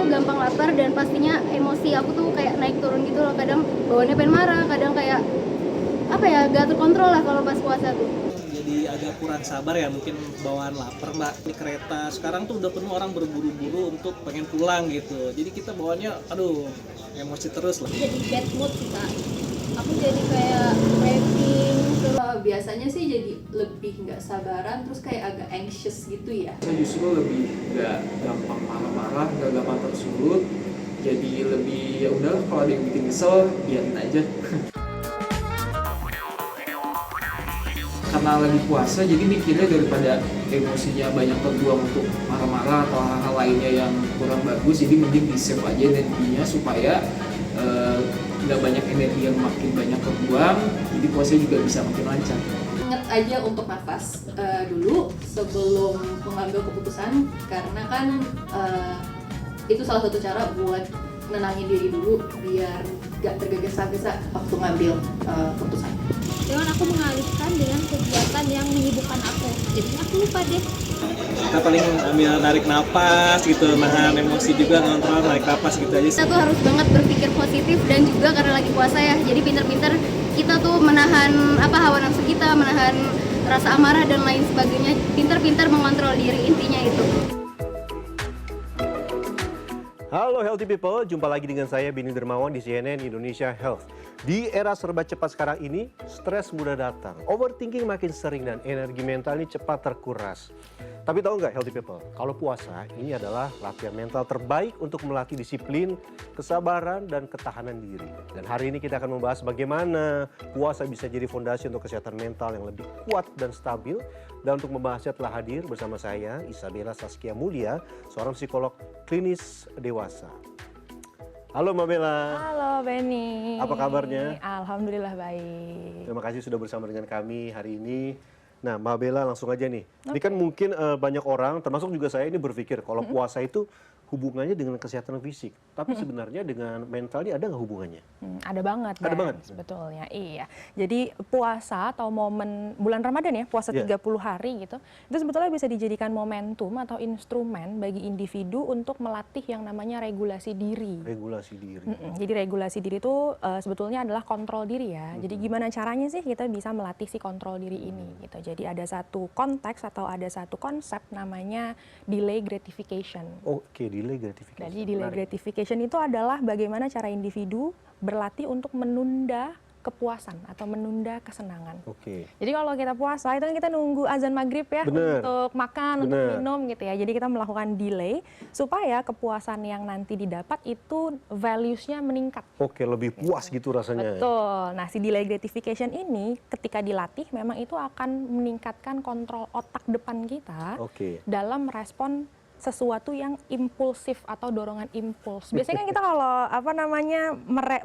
gampang lapar dan pastinya emosi aku tuh kayak naik turun gitu loh. Kadang bawaannya pengen marah, kadang kayak apa ya, gak terkontrol lah kalau pas puasa tuh. Jadi agak kurang sabar ya, mungkin bawaan lapar mbak. Di kereta sekarang tuh udah penuh orang berburu-buru untuk pengen pulang gitu. Jadi kita bawaannya aduh emosi terus lah. Jadi bad mood sih kak. Aku jadi kayak craving. Biasanya sih jadi lebih nggak sabaran, terus kayak agak anxious gitu ya. Saya justru lebih nggak gampang marah-marah, nggak gampang tersulut. Jadi lebih ya udahlah, kalau ada yang bikin kesel biarin aja. Karena lagi puasa jadi mikirnya daripada emosinya banyak terbuang untuk marah-marah atau hal-hal lainnya yang kurang bagus, jadi mending di save aja energinya supaya nggak banyak energi yang makin banyak terbuang, jadi puasanya juga bisa makin lancar. Ingat aja untuk nafas dulu sebelum mengambil keputusan, karena kan itu salah satu cara buat nenangin diri dulu biar gak tergesa-gesa waktu ngambil keputusan. Dengan aku mengalihkan dengan kegiatan yang menyibukkan aku, jadi aku lupa deh. Kita paling ambil narik napas gitu, nahan emosi juga, ngontrol narik napas gitu aja. Kita tuh harus banget berpikir positif dan juga karena lagi puasa ya, jadi pinter-pinter kita tuh menahan hawa nafsu kita, menahan rasa amarah dan lain sebagainya. Pinter-pinter mengontrol diri, intinya itu. Halo Healthy People, jumpa lagi dengan saya Beni Dermawan di CNN Indonesia Health. Di era serba cepat sekarang ini, stres mudah datang, overthinking makin sering dan energi mental ini cepat terkuras. Tapi tahu nggak Healthy People, kalau puasa ini adalah latihan mental terbaik untuk melatih disiplin, kesabaran, dan ketahanan diri. Dan hari ini kita akan membahas bagaimana puasa bisa jadi fondasi untuk kesehatan mental yang lebih kuat dan stabil. Dan untuk membahasnya telah hadir bersama saya Isabella Saskia Mulia, seorang psikolog klinis dewasa. Halo Mbak Bella. Halo Benny. Apa kabarnya? Alhamdulillah baik. Terima kasih sudah bersama dengan kami hari ini. Nah Mbak Bella langsung aja nih. Ini kan mungkin banyak orang, termasuk juga saya ini berpikir kalau puasa itu hubungannya dengan kesehatan fisik. Tapi sebenarnya dengan mental ini ada nggak hubungannya? Ada banget. Ada banget? Sebetulnya, iya. Jadi puasa atau momen bulan Ramadan ya, puasa 30 hari gitu, itu sebetulnya bisa dijadikan momentum atau instrumen bagi individu untuk melatih yang namanya regulasi diri. Regulasi diri. Jadi regulasi diri itu sebetulnya adalah kontrol diri ya. Jadi gimana caranya sih kita bisa melatih si kontrol diri ini gitu. Jadi ada satu konteks atau ada satu konsep namanya delay gratification. Oke, delay gratification. Jadi delay gratification itu adalah bagaimana cara individu berlatih untuk menunda kepuasan atau menunda kesenangan. Oke. Jadi kalau kita puasa itu kan kita nunggu azan maghrib ya. Bener. Untuk makan, Bener. untuk minum gitu ya. Jadi kita melakukan delay supaya kepuasan yang nanti didapat itu values-nya meningkat. Oke, lebih puas gitu rasanya. Betul. Nah, si delay gratification ini ketika dilatih memang itu akan meningkatkan kontrol otak depan kita Oke. dalam merespon sesuatu yang impulsif atau dorongan impuls. Biasanya kan kita kalau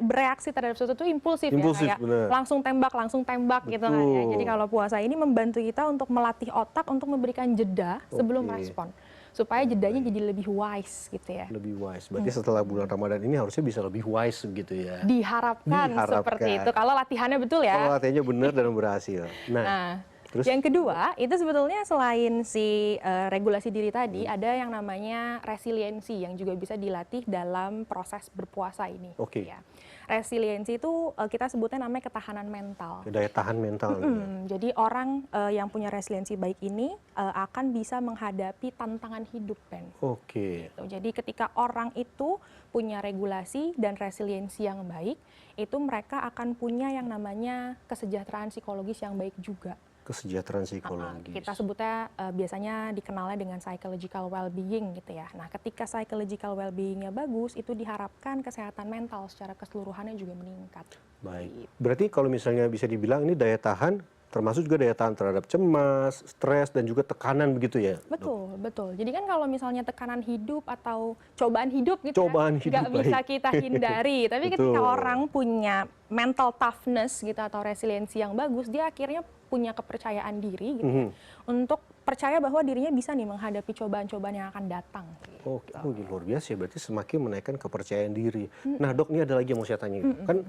bereaksi terhadap sesuatu itu impulsif ya, kayak bener. langsung tembak gitu kan ya. Jadi kalau puasa ini membantu kita untuk melatih otak untuk memberikan jeda sebelum respon. Supaya jedanya jadi lebih wise gitu ya. Lebih wise. Berarti setelah bulan Ramadan ini harusnya bisa lebih wise gitu ya. Diharapkan seperti itu. Kalau latihannya betul ya. Kalau latihannya benar dan berhasil. Nah, terus? Yang kedua, itu sebetulnya selain si regulasi diri tadi, ada yang namanya resiliensi yang juga bisa dilatih dalam proses berpuasa ini. Oke. Ya. Resiliensi itu kita sebutnya namanya ketahanan mental. Daya tahan mental. Jadi orang yang punya resiliensi baik ini akan bisa menghadapi tantangan hidup, Ben. Oke. Jadi ketika orang itu punya regulasi dan resiliensi yang baik, itu mereka akan punya yang namanya kesejahteraan psikologis yang baik juga. Kesejahteraan psikologis. Kita sebutnya biasanya dikenalnya dengan psychological well-being gitu ya. Nah, ketika psychological well-beingnya bagus, itu diharapkan kesehatan mental secara keseluruhannya juga meningkat. Baik. Berarti kalau misalnya bisa dibilang ini daya tahan, termasuk juga daya tahan terhadap cemas, stres, dan juga tekanan begitu ya? Betul, betul. Jadi kan kalau misalnya tekanan hidup atau cobaan hidup gitu hidup, nggak bisa kita hindari. Tapi ketika orang punya mental toughness gitu atau resiliensi yang bagus, dia akhirnya punya kepercayaan diri gitu untuk percaya bahwa dirinya bisa nih menghadapi cobaan-cobaan yang akan datang. Oh, luar biasa ya, berarti semakin menaikkan kepercayaan diri. Nah dok, ini ada lagi yang mau saya tanya. Kan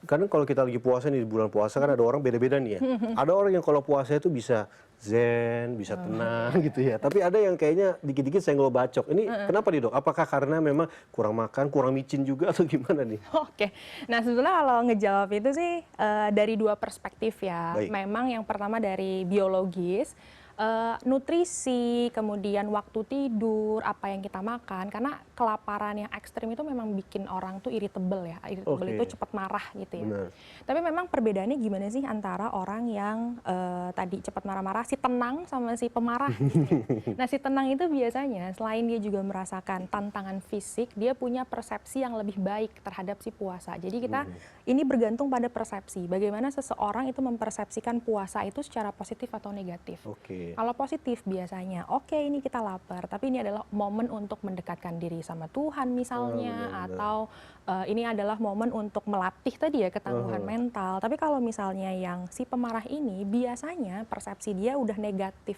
kadang kalau kita lagi puasa nih di bulan puasa kan ada orang beda-beda nih ya. Ada orang yang kalau puasa itu bisa zen, bisa tenang gitu ya. Tapi ada yang kayaknya dikit-dikit senggol bacok. Ini kenapa nih dok? Apakah karena memang kurang makan, kurang micin juga atau gimana nih? Oke, nah sebetulnya kalau ngejawab itu sih dari dua perspektif ya. Baik. Memang yang pertama dari biologis, nutrisi, kemudian waktu tidur, apa yang kita makan, karena kelaparan yang ekstrim itu memang bikin orang tuh irritable ya, irritable Oke. itu cepat marah gitu ya. Benar. Tapi memang perbedaannya gimana sih antara orang yang tadi cepat marah-marah, si tenang sama si pemarah. Gitu ya. Nah si tenang itu biasanya selain dia juga merasakan tantangan fisik, dia punya persepsi yang lebih baik terhadap si puasa. Jadi kita ini bergantung pada persepsi, bagaimana seseorang itu mempersepsikan puasa itu secara positif atau negatif. Oke. Kalau positif biasanya, oke ini kita lapar, tapi ini adalah momen untuk mendekatkan diri sama Tuhan misalnya, benar-benar. atau ini adalah momen untuk melatih tadi ya ketangguhan mental. Tapi kalau misalnya yang si pemarah ini, biasanya persepsi dia udah negatif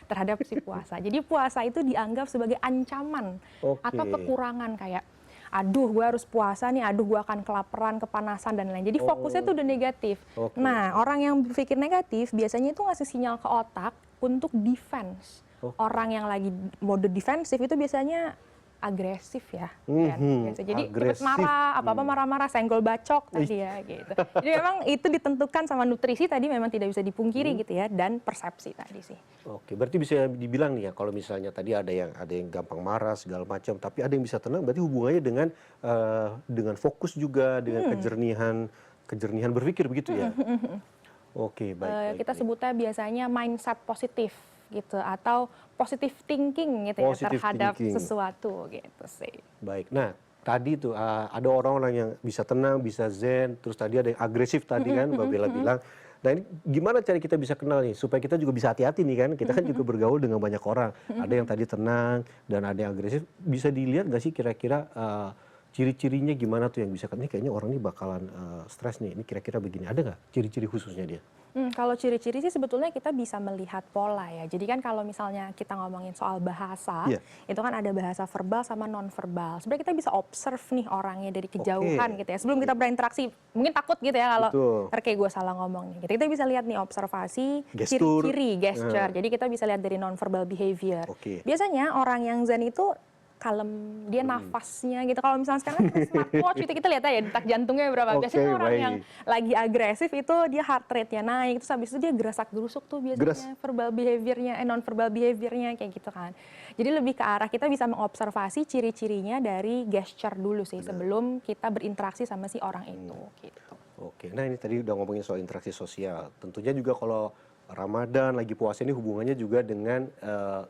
terhadap si puasa. Jadi puasa itu dianggap sebagai ancaman Oke. atau kekurangan kayak, aduh gue harus puasa nih, aduh gue akan kelaparan, kepanasan dan lain-lain. Jadi fokusnya tuh udah negatif. Oke. Nah orang yang berpikir negatif biasanya itu ngasih sinyal ke otak untuk defense. Oke. Orang yang lagi mode defensif itu biasanya agresif ya. Kan? Biasa. Jadi cepet agresif. marah, apa-apa marah-marah, senggol bacok tadi ya gitu. Jadi memang itu ditentukan sama nutrisi tadi memang tidak bisa dipungkiri gitu ya, dan persepsi tadi sih. Oke, berarti bisa dibilang nih ya kalau misalnya tadi ada yang gampang marah segala macam, tapi ada yang bisa tenang, berarti hubungannya dengan fokus juga, dengan kejernihan berpikir begitu ya. Oke, baik. Kita sebutnya biasanya mindset positif gitu, atau positive thinking gitu ya Positive terhadap thinking. sesuatu gitu sih. Baik. Nah, tadi tuh ada orang-orang yang bisa tenang, bisa zen, terus tadi ada yang agresif tadi kan, Mbak Bella bilang. Nah, ini gimana cara kita bisa kenal nih supaya kita juga bisa hati-hati nih kan? Kita kan juga bergaul dengan banyak orang. Ada yang tadi tenang dan ada yang agresif. Bisa dilihat nggak sih kira-kira ciri-cirinya gimana tuh yang bisa ini kayaknya orang ini bakalan stres nih. Ini kira-kira begini. Ada nggak ciri-ciri khususnya dia? Kalau ciri-ciri sih sebetulnya kita bisa melihat pola ya. Jadi kan kalau misalnya kita ngomongin soal bahasa, Iya. itu kan ada bahasa verbal sama non-verbal. Sebenarnya kita bisa observe nih orangnya dari kejauhan Oke. gitu ya. Sebelum kita berinteraksi, mungkin takut gitu ya kalau Betul. ntar kayak gue salah ngomong nih. Kita bisa lihat nih observasi, Gestur. ciri-ciri, gesture. Jadi kita bisa lihat dari non-verbal behavior. Oke. Biasanya orang yang zen itu kalem, dia nafasnya gitu. Kalau misalnya sekarang kan smartwatch itu kita lihat aja detak jantungnya berapa. Oke, Biasanya orang baik. yang lagi agresif itu dia heart rate-nya naik, terus habis itu dia gerasak-gerusuk tuh biasanya verbal behavior-nya, non-verbal behavior-nya kayak gitu kan. Jadi lebih ke arah kita bisa mengobservasi ciri-cirinya dari gesture dulu sih sebelum kita berinteraksi sama si orang itu gitu. Oke, nah ini tadi udah ngomongin soal interaksi sosial. Tentunya juga kalau Ramadan lagi puasa ini hubungannya juga dengan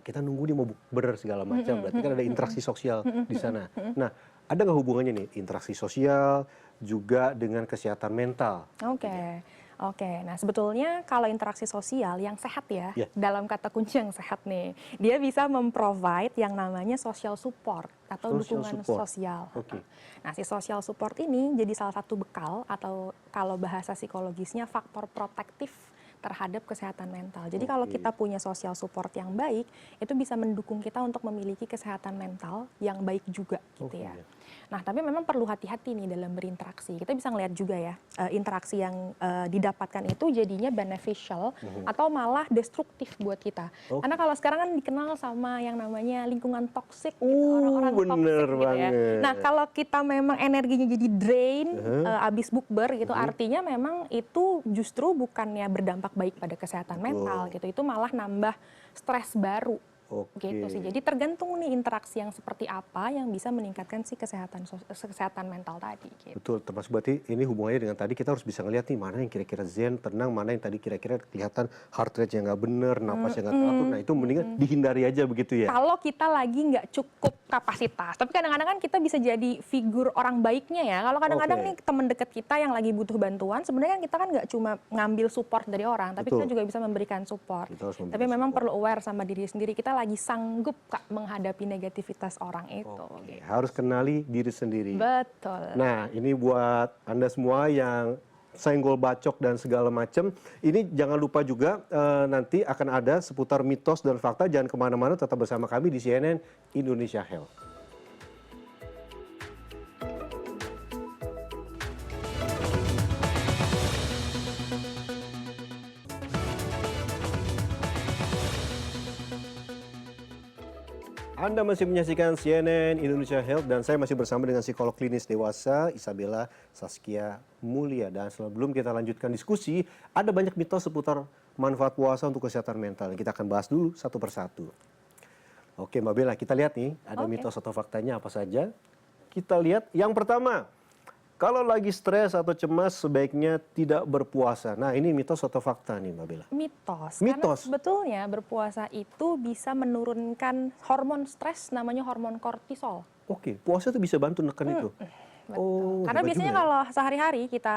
kita nunggu nih mau bukber segala macam. Berarti kan ada interaksi sosial di sana. Nah, ada nggak hubungannya nih interaksi sosial juga dengan kesehatan mental? Oke. Nah sebetulnya kalau interaksi sosial yang sehat ya, Yeah. dalam kata kunci yang sehat nih, dia bisa memprovide yang namanya social support atau Social dukungan support. sosial. Oke. Nah si social support ini jadi salah satu bekal atau kalau bahasa psikologisnya faktor protektif terhadap kesehatan mental. Jadi kalau kita punya social support yang baik, itu bisa mendukung kita untuk memiliki kesehatan mental yang baik juga gitu ya. Nah, tapi memang perlu hati-hati nih dalam berinteraksi. Kita bisa ngelihat juga ya, interaksi yang didapatkan itu jadinya beneficial atau malah destruktif buat kita. Karena kalau sekarang kan dikenal sama yang namanya lingkungan toksik, gitu, orang-orang toksik bener gitu ya. banget. Nah, kalau kita memang energinya jadi drain, abis bukber gitu, artinya memang itu justru bukannya berdampak baik pada kesehatan mental gitu. Itu malah nambah stres baru. Oke. Gitu sih. Jadi tergantung nih interaksi yang seperti apa yang bisa meningkatkan si kesehatan mental tadi. Gitu. Betul, termasuk berarti ini hubungannya dengan tadi kita harus bisa ngeliat nih mana yang kira-kira zen, tenang, mana yang tadi kira-kira kelihatan heart rate-nya nggak bener, napasnya nggak teratur. Nah itu mendingan dihindari aja begitu ya. Kalau kita lagi nggak cukup kapasitas, tapi kadang-kadang kan kita bisa jadi figur orang baiknya ya. Kalau kadang-kadang nih teman dekat kita yang lagi butuh bantuan, sebenarnya kan kita kan nggak cuma ngambil support dari orang, tapi kita juga bisa memberikan support. Tapi memang perlu aware sama diri sendiri, kita lagi sanggup Kak menghadapi negativitas orang itu. Oke, harus kenali diri sendiri. Betul. Nah, ini buat Anda semua yang senggol bacok dan segala macam. Ini jangan lupa juga nanti akan ada seputar mitos dan fakta. Jangan kemana-mana, tetap bersama kami di CNN Indonesia Health. Anda masih menyaksikan CNN Indonesia Health dan saya masih bersama dengan psikolog klinis dewasa Isabella Saskia Mulia. Dan sebelum kita lanjutkan diskusi, ada banyak mitos seputar manfaat puasa untuk kesehatan mental. Kita akan bahas dulu satu persatu. Oke Mbak Bella, kita lihat nih ada mitos atau faktanya apa saja. Kita lihat yang pertama, kalau lagi stres atau cemas sebaiknya tidak berpuasa. Nah ini mitos atau fakta nih Mbak Bella? Mitos. Mitos. Karena sebetulnya berpuasa itu bisa menurunkan hormon stres namanya hormon kortisol. Oke, puasa tuh bisa bantu neken itu? Betul. Oh, Karena hebat biasanya juga ya. kalau sehari-hari kita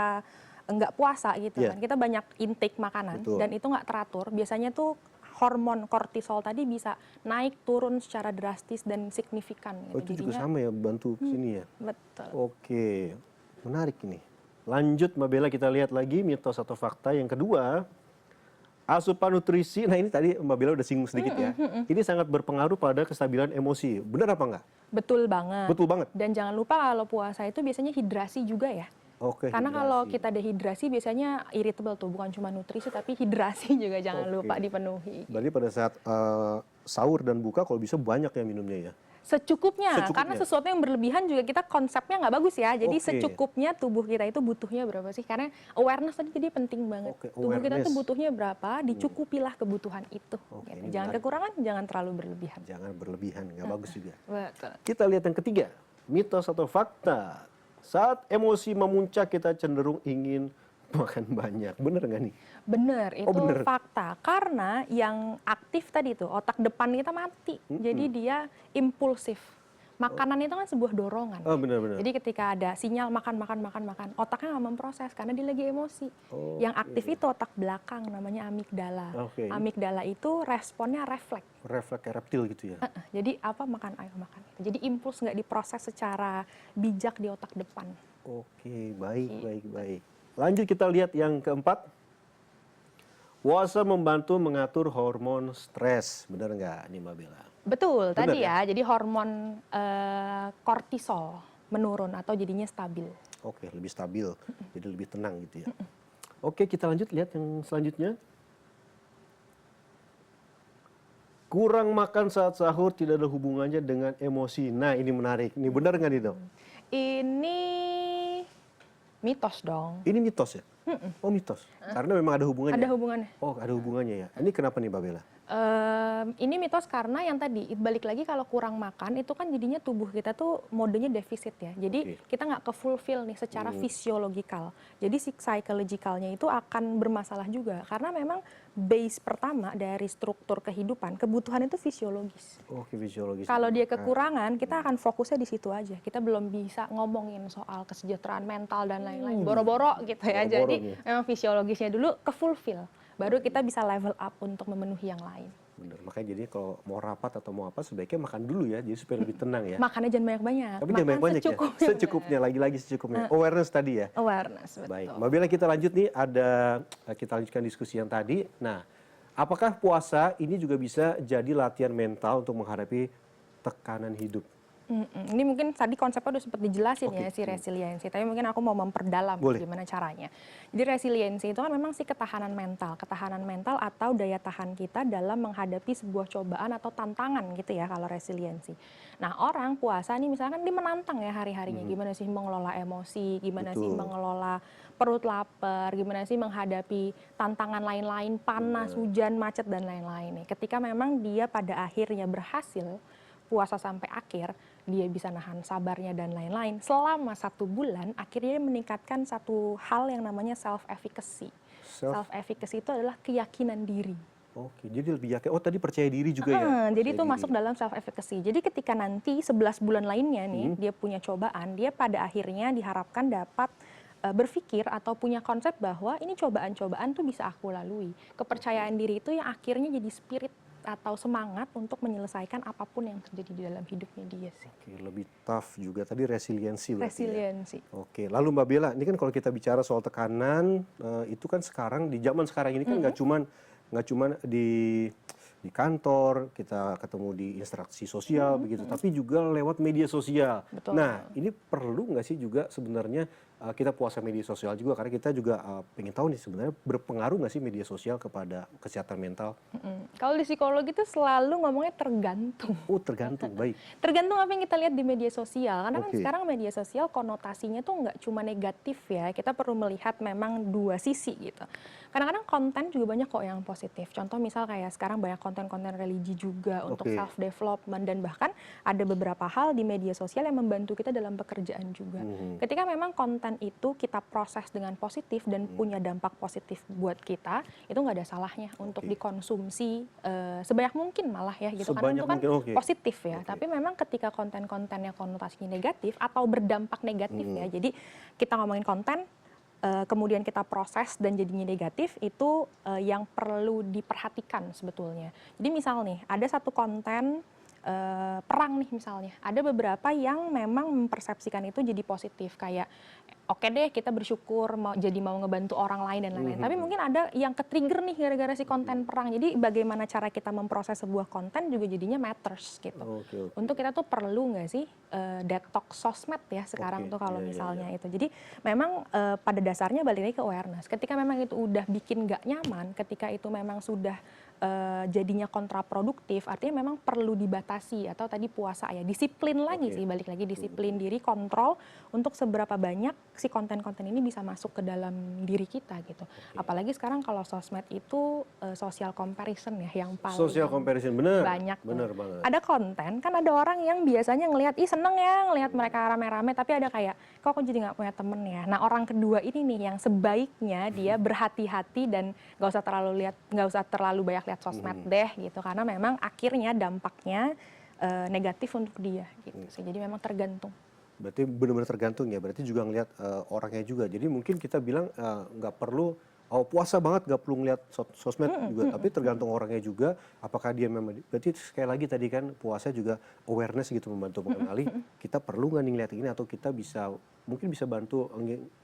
enggak puasa gitu Iya. kan, kita banyak intake makanan Betul. dan itu nggak teratur. Biasanya tuh hormon kortisol tadi bisa naik turun secara drastis dan signifikan. Oh, itu juga sama ya, bantu sini ya? Betul. Oke, menarik ini. Lanjut Mbak Bella, kita lihat lagi mitos atau fakta. Yang kedua, asupan nutrisi. Nah ini tadi Mbak Bella udah singgung sedikit ya. Ini sangat berpengaruh pada kestabilan emosi. Benar apa enggak? Betul banget. Betul banget. Dan jangan lupa kalau puasa itu biasanya hidrasi juga ya. Oke. Karena hidrasi. kalau kita dehidrasi biasanya irritable tuh, bukan cuma nutrisi tapi hidrasi juga jangan Oke. lupa dipenuhi. Berarti pada saat sahur dan buka kalau bisa banyak ya minumnya ya? Secukupnya, Secukupnya. karena sesuatu yang berlebihan juga kita konsepnya nggak bagus ya. Jadi Oke. secukupnya tubuh kita itu butuhnya berapa sih? Karena awareness tadi jadi penting banget. Oke, Tubuh kita tuh awareness. butuhnya berapa, dicukupilah kebutuhan itu. Oke, Gitu. ini Jangan menarik. kekurangan, jangan terlalu berlebihan. Jangan berlebihan, nggak bagus juga. Betul. Kita lihat yang ketiga, mitos atau fakta. Saat emosi memuncak kita cenderung ingin makan banyak. Bener nggak nih? Bener, itu bener. fakta. Karena yang aktif tadi tuh, otak depan kita mati. Jadi dia impulsif. Makanan itu kan sebuah dorongan. Oh benar-benar. Jadi ketika ada sinyal makan, otaknya nggak memproses karena dia lagi emosi. Oh, Yang aktif itu otak belakang namanya amigdala. Oke. Amigdala itu responnya refleks. Refleks kayak reptil gitu ya? Jadi apa makan, ayo makan. Jadi impuls nggak diproses secara bijak di otak depan. Oke, baik. Lanjut kita lihat yang keempat. Puasa membantu mengatur hormon stres. Benar nggak nih Mbak Bella? Betul, Benar tadi ya. Jadi hormon kortisol menurun atau jadinya stabil. Oke, lebih stabil. Jadi lebih tenang gitu ya. Oke, kita lanjut lihat yang selanjutnya. Kurang makan saat sahur tidak ada hubungannya dengan emosi. Nah, ini menarik. Ini benar nggak nih, Dok? Ini mitos dong. Ini mitos ya? Oh, mitos. Karena memang ada hubungannya. Ada hubungannya. Oh, ada hubungannya ya. Ini kenapa nih, Mbak Bella? Ini mitos karena yang tadi balik lagi kalau kurang makan itu kan jadinya tubuh kita tuh modenya defisit ya. Jadi kita nggak ke fulfill nih secara fisiologikal. Jadi psychologicalnya itu akan bermasalah juga karena memang base pertama dari struktur kehidupan kebutuhan itu fisiologis. Oke, fisiologis. Kalau dia kekurangan kita akan fokusnya di situ aja. Kita belum bisa ngomongin soal kesejahteraan mental dan lain-lain. Boro-boro gitu ya. Boro-boro Jadi nih. memang fisiologisnya dulu ke fulfill. Baru kita bisa level up untuk memenuhi yang lain. Bener. Makanya jadi kalau mau rapat atau mau apa sebaiknya makan dulu ya, jadi supaya lebih tenang ya. Makannya jangan banyak-banyak. Tapi jangan banyak-banyak ya. secukupnya. Secukupnya, lagi-lagi secukupnya. Awareness tadi ya. Awareness, betul. Baik, Mbak Bella kita lanjut nih, kita lanjutkan diskusi yang tadi. Nah, apakah puasa ini juga bisa jadi latihan mental untuk menghadapi tekanan hidup? Ini mungkin tadi konsepnya udah sempat dijelasin Oke. ya si resiliensi, tapi mungkin aku mau memperdalam Boleh. gimana caranya. Jadi resiliensi itu kan memang si ketahanan mental atau daya tahan kita dalam menghadapi sebuah cobaan atau tantangan gitu ya kalau resiliensi. Nah orang puasa nih misalkan dia menantang ya hari-harinya, gimana sih mengelola emosi, gimana sih Betul. mengelola perut lapar, gimana sih menghadapi tantangan lain-lain, panas, hujan, macet dan lain-lain nih. Ketika memang dia pada akhirnya berhasil puasa sampai akhir, dia bisa nahan sabarnya dan lain-lain. Selama 1 bulan, akhirnya dia meningkatkan satu hal yang namanya self-efficacy. Self-efficacy itu adalah keyakinan diri. Oke, jadi lebih yakin. Oh, tadi percaya diri juga ya? Jadi itu Percaya masuk diri. dalam self-efficacy. Jadi ketika nanti 11 bulan lainnya nih, dia punya cobaan, dia pada akhirnya diharapkan dapat berpikir atau punya konsep bahwa ini cobaan-cobaan tuh bisa aku lalui. Kepercayaan diri itu yang akhirnya jadi spirit atau semangat untuk menyelesaikan apapun yang terjadi di dalam hidupnya dia sih. Oke, lebih tough juga. Tadi resiliensi berarti ya? Resiliensi. Oke, lalu Mbak Bella, ini kan kalau kita bicara soal tekanan, itu kan sekarang di zaman sekarang ini kan nggak cuman di kantor, kita ketemu di interaksi sosial begitu, tapi juga lewat media sosial. Betul. Nah, ini perlu nggak sih juga sebenarnya kita puasa media sosial juga karena kita juga pengen tahu nih sebenarnya berpengaruh nggak sih media sosial kepada kesehatan mental? Kalau di psikologi itu selalu ngomongnya tergantung. Oh tergantung, baik. Tergantung apa yang kita lihat di media sosial. Karena kan Oke. sekarang media sosial konotasinya tuh nggak cuma negatif ya. Kita perlu melihat memang dua sisi gitu. Kadang-kadang konten juga banyak kok yang positif. Contoh misal kayak sekarang banyak konten-konten religi juga untuk Oke. self development, dan bahkan ada beberapa hal di media sosial yang membantu kita dalam pekerjaan juga. Ketika memang konten itu kita proses dengan positif dan punya dampak positif buat kita, itu nggak ada salahnya untuk Oke. dikonsumsi sebanyak mungkin malah ya gitu. Karena Sebanyak itu kan mungkin, oke. positif ya. Oke. Tapi memang ketika konten-konten yang konotasinya negatif atau berdampak negatif ya. Jadi kita ngomongin konten kemudian kita proses dan jadinya negatif, itu yang perlu diperhatikan sebetulnya. Jadi misal nih, ada satu konten perang nih misalnya, ada beberapa yang memang mempersepsikan itu jadi positif, kayak oke deh kita bersyukur mau ngebantu orang lain dan lain-lain. Tapi mungkin ada yang ke-trigger nih gara-gara si konten perang. Jadi bagaimana cara kita memproses sebuah konten juga jadinya matters gitu. Oke. Untuk kita tuh perlu nggak sih detox sosmed ya sekarang Oke, tuh kalau iya, iya, misalnya itu. Jadi memang pada dasarnya balik lagi ke awareness. Ketika memang itu udah bikin nggak nyaman, ketika itu memang sudah jadinya kontraproduktif, artinya memang perlu dibatasi, atau tadi puasa ya, disiplin lagi Oke. sih, balik lagi disiplin diri, kontrol untuk seberapa banyak si konten-konten ini bisa masuk ke dalam diri kita gitu. Apalagi sekarang kalau sosmed itu social comparison ya yang paling Social comparison, bener. banyak. Bener banget. Ada konten, kan ada orang yang biasanya ngelihat, ih seneng ya ngelihat mereka rame-rame, tapi ada kayak, kok aku jadi nggak punya temen ya. Nah orang kedua ini nih yang sebaiknya dia berhati-hati dan nggak usah terlalu banyak lihat sosmed deh gitu, karena memang akhirnya dampaknya negatif untuk dia gitu sih. Jadi memang tergantung. Berarti benar-benar tergantung ya. Berarti juga ngelihat orangnya juga. Jadi mungkin kita bilang nggak perlu puasa banget nggak perlu ngelihat sosmed juga. Tapi tergantung orangnya juga. Apakah dia memang. Berarti sekali lagi tadi kan puasa juga awareness gitu, membantu mengenali. Kita perlu nggak nih ngeliat ini, atau kita mungkin bisa bantu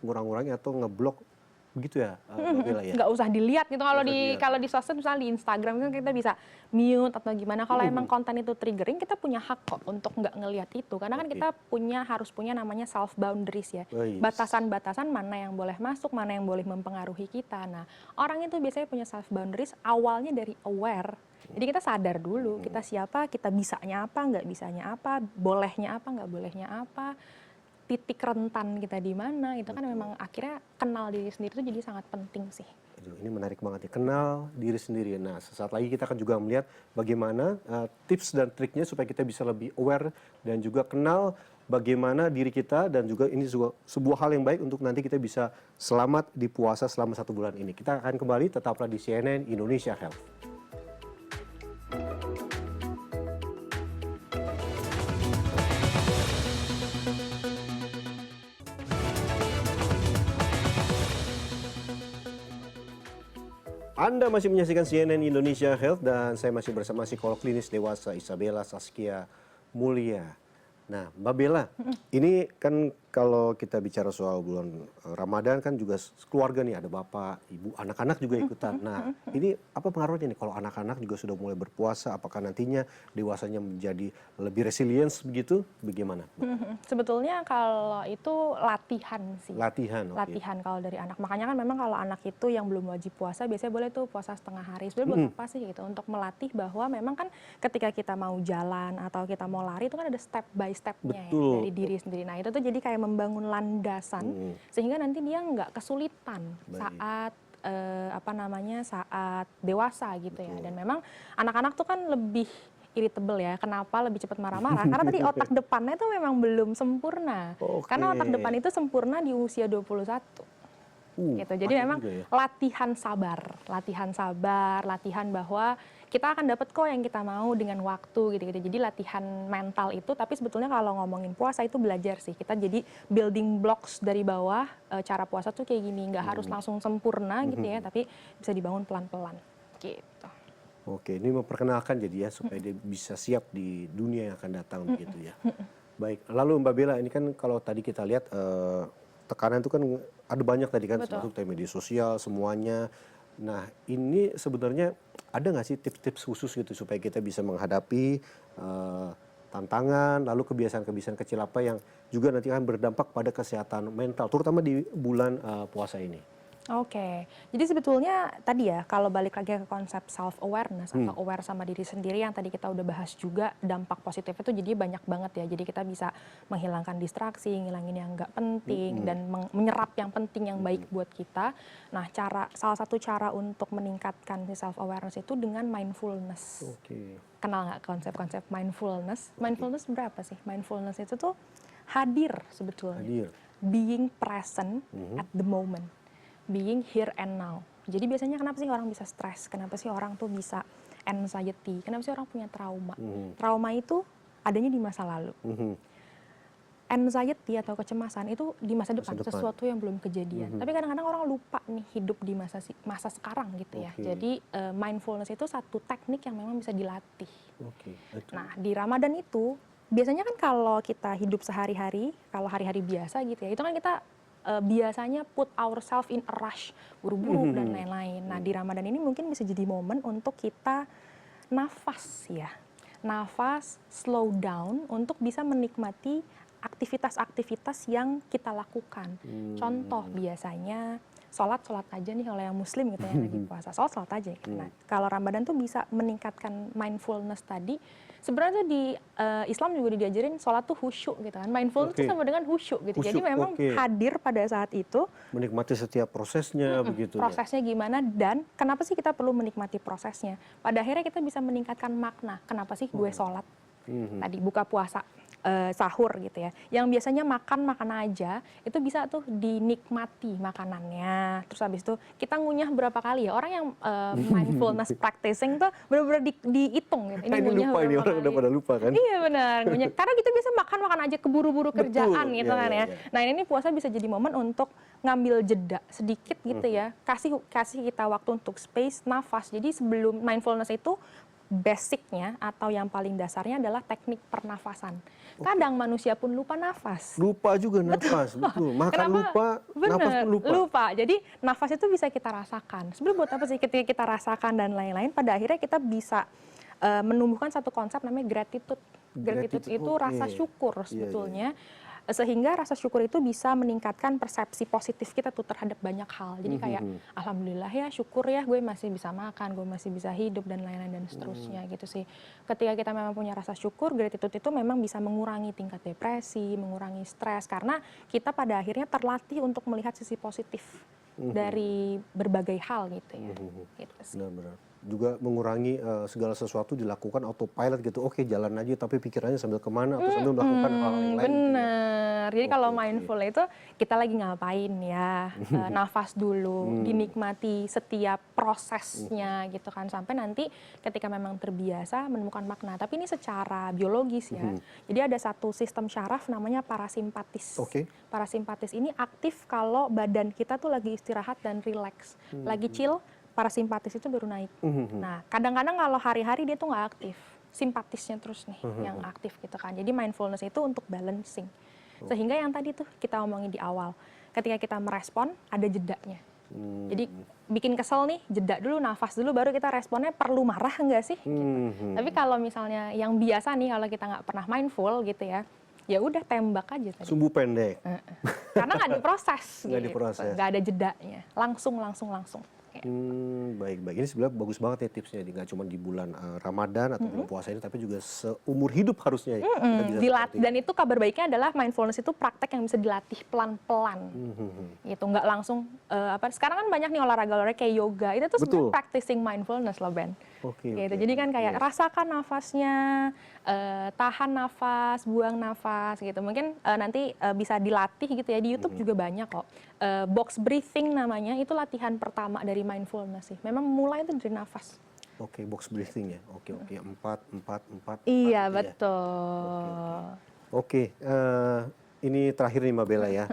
ngurang-ngurangi atau ngeblok begitu ya, Mbak Bella ya. Nggak usah dilihat gitu. Kalau Nggak usah di dilihat. kalau di sosmed misalnya di Instagram itu kita bisa mute atau gimana. Kalau emang konten itu triggering, kita punya hak kok untuk nggak ngelihat itu. Karena kan Oke. kita harus punya namanya self boundaries ya. Baik. Batasan-batasan mana yang boleh masuk, mana yang boleh mempengaruhi kita. Nah, orang itu biasanya punya self boundaries awalnya dari aware. Jadi kita sadar dulu kita siapa, kita bisanya apa, nggak bisanya apa, bolehnya apa, nggak bolehnya apa, titik rentan kita di mana, itu kan memang akhirnya kenal diri sendiri itu jadi sangat penting sih. Aduh, ini menarik banget ya, kenal diri sendiri. Nah, sesaat lagi kita akan juga melihat bagaimana tips dan triknya supaya kita bisa lebih aware dan juga kenal bagaimana diri kita, dan juga ini juga sebuah hal yang baik untuk nanti kita bisa selamat di puasa selama 1 bulan ini. Kita akan kembali, tetaplah di CNN Indonesia Health. Anda masih menyaksikan CNN Indonesia Health dan saya masih bersama psikolog klinis dewasa Isabella Saskia Mulia. Nah, Mbak Bella, ini kan kalau kita bicara soal bulan Ramadan kan juga keluarga nih, ada bapak, ibu, anak-anak juga ikutan. Nah, ini apa pengaruhnya nih kalau anak-anak juga sudah mulai berpuasa? Apakah nantinya dewasanya menjadi lebih resilience begitu? Bagaimana? Sebetulnya kalau itu latihan sih. Latihan, oke. Latihan kalau dari anak. Makanya kan memang kalau anak itu yang belum wajib puasa, biasanya boleh tuh puasa setengah hari. Sebenarnya buat apa sih gitu? Untuk melatih bahwa memang kan ketika kita mau jalan atau kita mau lari itu kan ada step by stepnya ya, Betul. dari diri sendiri. Nah itu tuh jadi kayak membangun landasan sehingga nanti dia nggak kesulitan Baik. saat saat dewasa gitu ya. Dan memang anak-anak tuh kan lebih irritable ya. Kenapa lebih cepat marah-marah? Karena tadi otak depannya tuh memang belum sempurna. Oke. Karena otak depan itu sempurna di usia 21. Gitu. Jadi panjang memang juga ya. latihan sabar, latihan bahwa kita akan dapat kok yang kita mau dengan waktu gitu-gitu. Jadi latihan mental itu, tapi sebetulnya kalau ngomongin puasa itu belajar sih. Kita jadi building blocks dari bawah, cara puasa tuh kayak gini, nggak harus langsung sempurna gitu ya, tapi bisa dibangun pelan-pelan gitu. Oke, ini memperkenalkan jadi ya supaya dia bisa siap di dunia yang akan datang begitu ya. Baik, lalu Mbak Bella, ini kan kalau tadi kita lihat tekanan itu kan ada banyak tadi kan, Betul. termasuk dari media sosial semuanya. Nah, ini sebenarnya ada nggak sih tips-tips khusus gitu supaya kita bisa menghadapi tantangan, lalu kebiasaan-kebiasaan kecil apa yang juga nanti akan berdampak pada kesehatan mental, terutama di bulan puasa ini. Oke, jadi sebetulnya tadi ya kalau balik lagi ke konsep self awareness atau aware sama diri sendiri yang tadi kita udah bahas juga, dampak positif itu jadi banyak banget ya. Jadi kita bisa menghilangkan distraksi, ngilangin yang nggak penting dan menyerap yang penting yang baik buat kita. Nah, salah satu cara untuk meningkatkan self awareness itu dengan mindfulness. Oke. Kenal nggak konsep-konsep mindfulness? Mindfulness berapa sih? Mindfulness itu tuh hadir sebetulnya. Hadir. Being present at the moment. Being here and now. Jadi biasanya kenapa sih orang bisa stres? Kenapa sih orang tuh bisa anxiety? Kenapa sih orang punya trauma? Trauma itu adanya di masa lalu. Anxiety atau kecemasan itu di masa depan, sesuatu yang belum kejadian. Tapi kadang-kadang orang lupa nih hidup di masa sekarang gitu ya. Jadi mindfulness itu satu teknik yang memang bisa dilatih. Nah, di Ramadan itu biasanya kan kalau kita hidup sehari-hari, kalau hari-hari biasa gitu ya, itu kan kita biasanya put ourselves in a rush, buru-buru dan lain-lain. Nah, di Ramadan ini mungkin bisa jadi momen untuk kita nafas ya. Nafas, slow down untuk bisa menikmati aktivitas-aktivitas yang kita lakukan. Contoh biasanya sholat aja nih kalau yang muslim gitu ya lagi puasa. Sholat aja gitu. Nah, kalau Ramadan tuh bisa meningkatkan mindfulness tadi. Sebenarnya di Islam juga diajarin sholat tuh khusyuk gitu kan. Mindfulness itu sama dengan khusyuk gitu. Jadi memang hadir pada saat itu. Menikmati setiap prosesnya begitu. Prosesnya gimana dan kenapa sih kita perlu menikmati prosesnya. Pada akhirnya kita bisa meningkatkan makna. Kenapa sih gue sholat? Tadi buka puasa. Sahur gitu ya, yang biasanya makan aja itu bisa tuh dinikmati makanannya. Terus habis itu kita ngunyah berapa kali ya, orang yang mindfulness practicing tuh benar-benar dihitung gitu. Ini lupa, ini orang udah pada lupa kan? Iya benar, ngunyah. Karena kita biasa makan aja keburu-buru kerjaan gitu kan ya. Nah ini puasa bisa jadi momen untuk ngambil jeda sedikit gitu ya, kasih kita waktu untuk space, nafas. Jadi sebelum mindfulness itu basicnya atau yang paling dasarnya adalah teknik pernafasan. Kadang manusia pun lupa nafas. Lupa juga nafas, betul. Makan Kenapa? lupa, nafas pun lupa. Lupa. Jadi nafas itu bisa kita rasakan. Sebenarnya buat apa sih ketika kita rasakan dan lain-lain, pada akhirnya kita bisa menumbuhkan satu konsep namanya gratitude. Gratitude itu rasa syukur sebetulnya. Sehingga rasa syukur itu bisa meningkatkan persepsi positif kita tuh terhadap banyak hal. Jadi kayak alhamdulillah ya, syukur ya gue masih bisa makan, gue masih bisa hidup dan lain-lain dan seterusnya gitu sih. Ketika kita memang punya rasa syukur, gratitude itu memang bisa mengurangi tingkat depresi, mengurangi stres karena kita pada akhirnya terlatih untuk melihat sisi positif dari berbagai hal gitu ya. Gitu sih. Benar-benar. Juga mengurangi segala sesuatu dilakukan autopilot gitu. Oke, jalan aja tapi pikirannya sambil kemana atau sambil melakukan hal yang lain. Bener. Jadi kalau mindful itu kita lagi ngapain ya, nafas dulu, dinikmati setiap prosesnya gitu kan sampai nanti ketika memang terbiasa menemukan makna. Tapi ini secara biologis ya. Jadi ada satu sistem syaraf namanya parasimpatis. Parasimpatis ini aktif kalau badan kita tuh lagi istirahat dan rileks, lagi chill. Parasimpatis itu baru naik. Nah, kadang-kadang kalau hari-hari dia tuh nggak aktif, simpatisnya terus nih yang aktif gitu kan. Jadi mindfulness itu untuk balancing. Sehingga yang tadi tuh kita omongin di awal, ketika kita merespon ada jedanya. Jadi bikin kesel nih, jeda dulu, nafas dulu, baru kita responnya perlu marah nggak sih? Gitu. Tapi kalau misalnya yang biasa nih, kalau kita nggak pernah mindful gitu ya udah tembak aja tadi. Sumbu pendek. Karena nggak diproses. Nggak diproses. Nggak ada jedanya, langsung. Baik. Ini sebenarnya bagus banget ya tipsnya. Nggak cuma di bulan Ramadan atau bulan puasa ini, tapi juga seumur hidup harusnya. Dan itu kabar baiknya adalah mindfulness itu praktek yang bisa dilatih pelan-pelan. Gitu, nggak langsung. Sekarang kan banyak nih olahraga kayak yoga. Itu tuh sebenarnya practicing mindfulness loh, Ben. Gitu. Jadi kan kayak rasakan nafasnya, tahan nafas, buang nafas gitu. Mungkin nanti bisa dilatih gitu ya. Di YouTube juga banyak kok. Box breathing namanya, itu latihan pertama dari mindfulness sih. Memang mulai itu dari nafas. Box breathing ya. Oke. 4. Iya, gitu betul. Oke, ini terakhir nih Mbak Bella ya.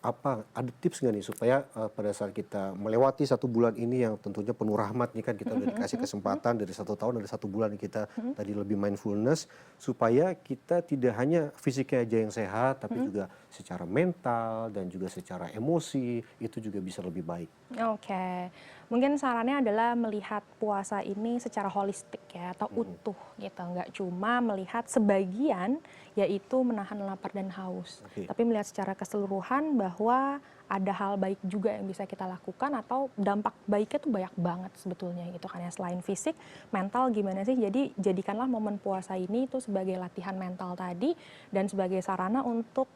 Ada tips nggak nih supaya pada saat kita melewati satu bulan ini yang tentunya penuh rahmat nih kan, kita udah dikasih kesempatan dari 1 tahun ada 1 bulan kita tadi lebih mindfulness supaya kita tidak hanya fisiknya aja yang sehat tapi juga secara mental dan juga secara emosi itu juga bisa lebih baik. Oke. Mungkin sarannya adalah melihat puasa ini secara holistik ya, atau utuh gitu. Nggak cuma melihat sebagian, yaitu menahan lapar dan haus. Oke. Tapi melihat secara keseluruhan bahwa ada hal baik juga yang bisa kita lakukan, atau dampak baiknya tuh banyak banget sebetulnya gitu kan ya. Selain fisik, mental gimana sih? Jadi jadikanlah momen puasa ini itu sebagai latihan mental tadi, dan sebagai sarana untuk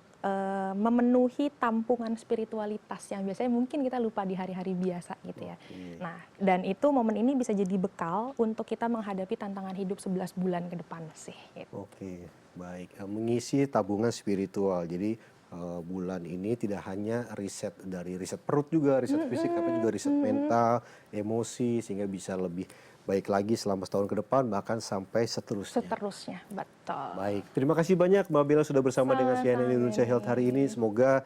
memenuhi tampungan spiritualitas yang biasanya mungkin kita lupa di hari-hari biasa gitu ya. Nah, dan itu momen ini bisa jadi bekal untuk kita menghadapi tantangan hidup 11 bulan ke depan sih gitu. Oke, baik. Mengisi tabungan spiritual. Jadi bulan ini tidak hanya riset dari riset perut juga, riset fisik, tapi juga riset mental, emosi, sehingga bisa lebih baik lagi selama setahun ke depan, bahkan sampai seterusnya. Seterusnya, betul. Baik, terima kasih banyak Mbak Bella sudah bersama dengan CNN Indonesia Health hari ini. Semoga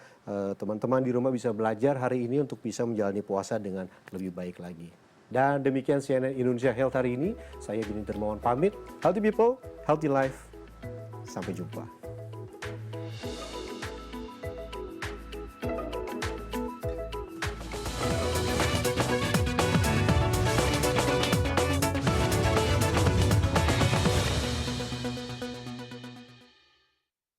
teman-teman di rumah bisa belajar hari ini untuk bisa menjalani puasa dengan lebih baik lagi. Dan demikian CNN Indonesia Health hari ini. Saya Bini Dermawan pamit. Healthy people, healthy life. Sampai jumpa.